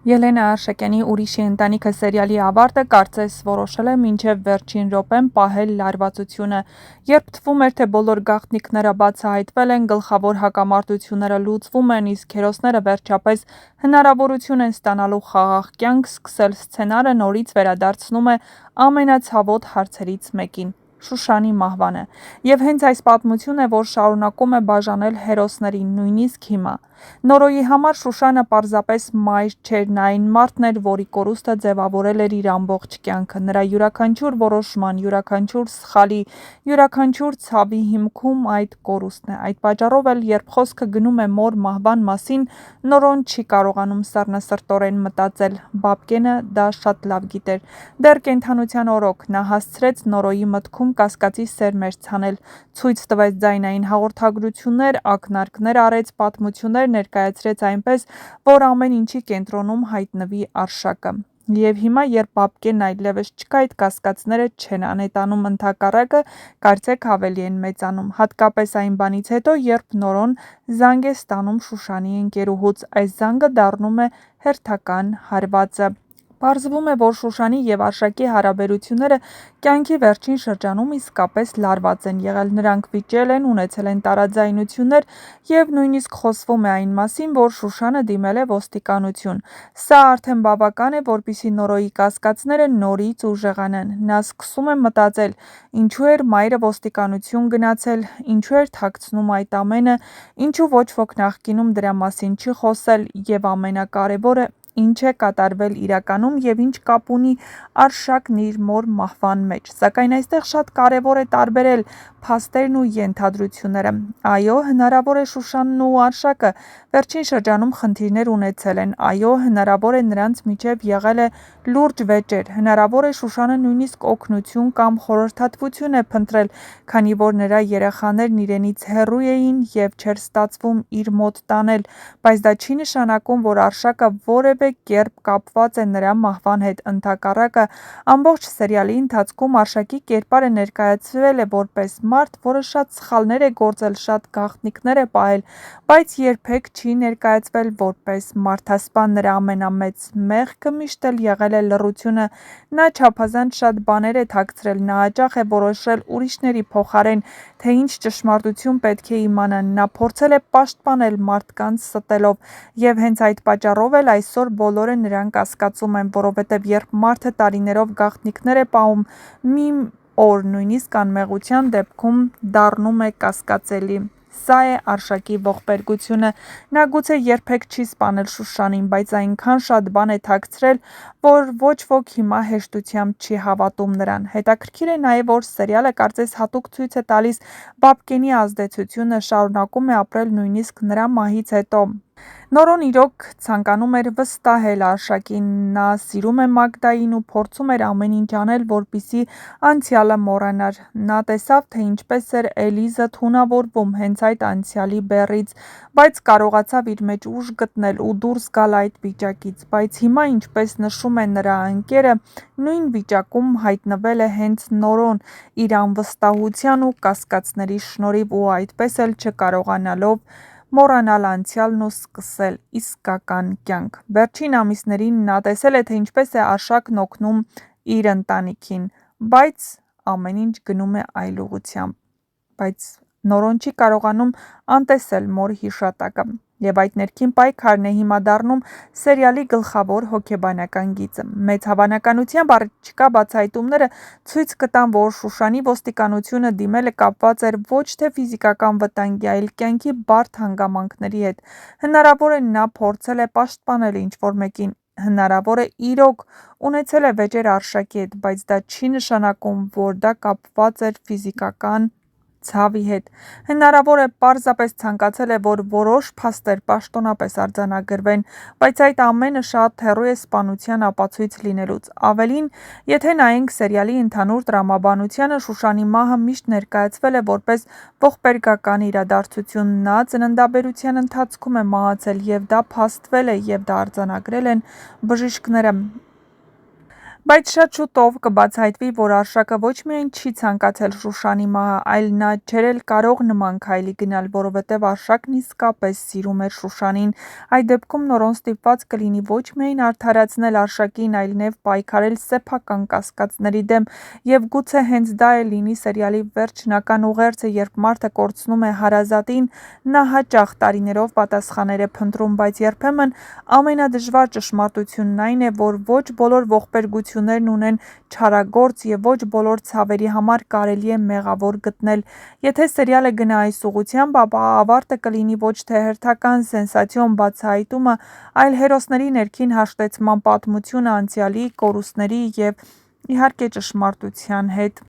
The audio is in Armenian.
Ելենա Արշակյանի «Ուրիշի ընտանիքը» սերիալի ավարտը կարծես որոշել է մինչև վերջին րոպեն պահել լարվածությունը, երբ թվում էր, թե բոլոր գաղտնիքները բացահայտվել են, գլխավոր հակամարտությունները լուծվում են, իսկ հերոսները վերջապես հնարավորություն են ստանալու խաղաղ կյանք սկսել, սցենարը նորից վերադարձնում է ամենացավոտ հարցերից մեկին՝ Շուշանի մահվանը, և հենց այս պատմությունն է, որ շարունակում է բաժանել հերոսներին, նույնիսկ հիմա։ Նորոյի համար Շուշանը պարզապես մայր չէր, նա այն մարդն էր, որի կորուստը ձևավորել էր իր ամբողջ կյանքը, նրա յուրաքանչյուր որոշման, յուրաքանչյուր սխալի, յուրաքանչյուր ցավի հիմքում այդ կորուստն է։ Այդ պատճառով էլ, երբ խոսքը գնում է մոր մահվան մասին, Նորոն չի կարողանում սառնասրտորեն մտածել, Բաբկենը դա շատ լավ գիտեր։ Դեռ կենդանության օրոք նա հասցրեց Նորոյի մտքում կասկածի սերմեր ցանել, ցույց տվեց ձայնային հաղորդագրություններ, ակնարկներ արեց, պատմություններ ներկայացրեց այնպես, որ ամեն ինչի կենտրոնում հայտնվի Արշակը։ Եվ հիմա, երբ Բաբկենն այլևս չկա, այդ կասկածները չեն անհետանում, ընդհակառակը, կարծեք ավելի են մեծանում, հատկապես այն բանից հետո, երբ Նորոն զանգ է ստանում Շուշանի ընկերուհուց, այս զանգը դառնում է հերթական հարվածը։ Պարզվում է, որ Շուշանի և Արշակի հարաբերությունները կյանքի վերջին շրջանում իսկապես լարված են եղել, նրանք վիճել են, ունեցել են տարաձայնություններ և նույնիսկ խոսվում է այն մասին, որ Շուշանը դիմել է ոստիկանություն։ Սա արդեն բավական է, որպեսզի Նորոյի կասկածները նորից ուժեղանան։ Նա սկսում է մտածել՝ ինչու էր մայրը ոստիկանություն գնացել, ինչու էր թաքցնում այդ ամենը, ինչու ոչ ոք նախկինում դրա մասին չի խոսել, և ամենակարևորը, ինչ է կատարվել իրականում և ինչ կապ ունի Արշակն իր մոր մահվան մեջ։ Սակայն այստեղ շատ կարևոր է տարբերել փաստերն ու ենթադրությունները։ Այո, հնարավոր է Շուշանն ու Արշակը վերջին շրջանում խնդիրներ ունեցել են, այո, հնարավոր է նրանց միջև եղել է լուրջ վեճեր, հնարավոր է Շուշանը նույնիսկ օգնություն կամ խորհրդատվություն է փնտրել, քանի որ նրա երեխաներն իրենից հեռու էին և չէր ստացվում իր մոտ տանել, բայց դա չի նշանակում, որ Արշակը որևէ կերպ կապված է նրա մահվան հետ, ընդհակառակը, ամբողջ սերիալի ընթացքում Արշակի կերպարը ներկայացվել է որպես մարդ, որը շատ սխալներ է գործել, շատ գաղտնիքներ է պահել, բայց երբեք չի ներկայացվել որպես մարդասպան։ Նրա ամենամեծ մեղքը միշտ էլ եղել է լռությունը։ Նա չափազանց շատ բաներ է թաքցրել, նա հաճախ է որոշել ուրիշների փոխարեն, թե ինչ ճշմարտություն պետք է իմանան, նա փորձել է պաշտպանել մարդկանց ստելով, և հենց այդ պատճառով էլ այսօր բոլորը նրան կասկածում են, որովհետև երբ մարդը տարիներով գաղտնիքներ է պահում, մի օր նույնիսկ անմեղության դեպքում դառնում է կասկածելի։ Սա է Արշակի ողբերգությունը։ Նա գուցե երբեք չի սպանել Շուշանին, բայց այնքան շատ բան է թաքցրել, որ ոչ ոք հիմա հեշտությամբ չի հավատում նրան։ Հետաքրքիր է նաև, որ սերիալը կարծես հատուկ ցույց է տալիս Բաբկենի ազդեցությունը, շարունակում է ապրել նույնիսկ նրա մահից հետո։ Նորոն իրոք ցանկանում էր վստահել Արշակին, նա սիրում է Մագդային ու փորձում էր ամեն ինչ անել, որպեսզի անցյալը մոռանար։ Նա տեսավ, թե ինչպես էր Էլիզը թունավորվում հենց այդ անցյալի բեռից, բայց կարողացավ իր մեջ ուժ գտնել ու դուրս գալ այդ վիճակից։ Բայց հիմա, ինչպես նշում է նրա ընկերը, նույն վիճակում հայտնվել է հենց Նորոն՝ իր անվստահության ու կասկածների շնորհիվ, ու այդպես էլ չկարողանալով մոռանալ անցյալն ու սկսել իսկական կյանք։ Վերջին ամիսներին նա տեսել է, թե ինչպես է Արշակն օգնում իր ընտանիքին, բայց ամեն ինչ գնում է այլ ուղղությամբ։ Բայց Նորոն չի կարողանում անտեսել մոր հիշատակը, և այդ ներքին պայքարն է հիմա դառնում սերիալի գլխավոր հոգեբանական գիծը։ Մեծ հավանականությամբ առաջիկա բացահայտումները ցույց կտան, որ Շուշանի ոստիկանությունը դիմելը կապված էր ոչ թե ֆիզիկական վտանգի, այլ կյանքի բարդ հանգամանքների հետ։ Հնարավոր է նա փորձել է պաշտպանել ինչ-որ մեկին, հնարավոր է իրոք ունեցել է վեճեր Արշակի հետ, բայց դա չի նշանակում, որ դա կապված էր ֆիզիկական ցավի հետ։ Հնարավոր է պարզապես ցանկացել է, որ որոշ փաստեր պաշտոնապես արձանագրվեն, բայց այդ ամենը շատ հեռու է սպանության ապացույց լինելուց։ Ավելին, եթե նայենք սերիալի ընդհանուր տրամաբանությանը, Շուշանի մահը միշտ ներկայացվել է որպես ողբերգական իրադարձություն։ Նա ծննդաբերության ընթացքում է մահացել, և դա փաստվել է, և դա արձանագրել են բժիշկները։ Բայց շատ շուտով կբացահայտվի, որ Արշակը ոչ միայն չի ցանկացել Շուշանի մահը, այլ նա չէր էլ կարող նման քայլի գնալ, որովհետև Արշակն իսկապես սիրում էր Շուշանին։ Այդ դեպքում նորոն ստիպված կլինի ոչ միայն արդարացնել Արշակին, այլ նաև պայքարել սեփական կասկածների դեմ։ Եվ գուցե հենց դա էլ լինի սերիալի վերջնական ուղերձը, երբ մարդը կորցնում է հարազատին, նա հաճախ տարիներով պատասխաններ է փնտրում, բայց երբեմն ամենադժվար ճշմարտությունն այն է, որ ոչ բոլոր ողբերգություններն ունեն չարագործ և ոչ բոլոր ցավերի համար կարելի է մեղավոր գտնել։ Եթե սերիալը գնա այս ուղղությամբ, ապա ավարտը կլինի ոչ թե հերթական սենսացիոն բացահայտումը, այլ հերոսների ներքին հաշտեցման պատմությունը անցյալի, կորուստների և իհարկե ճշմարտության հետ։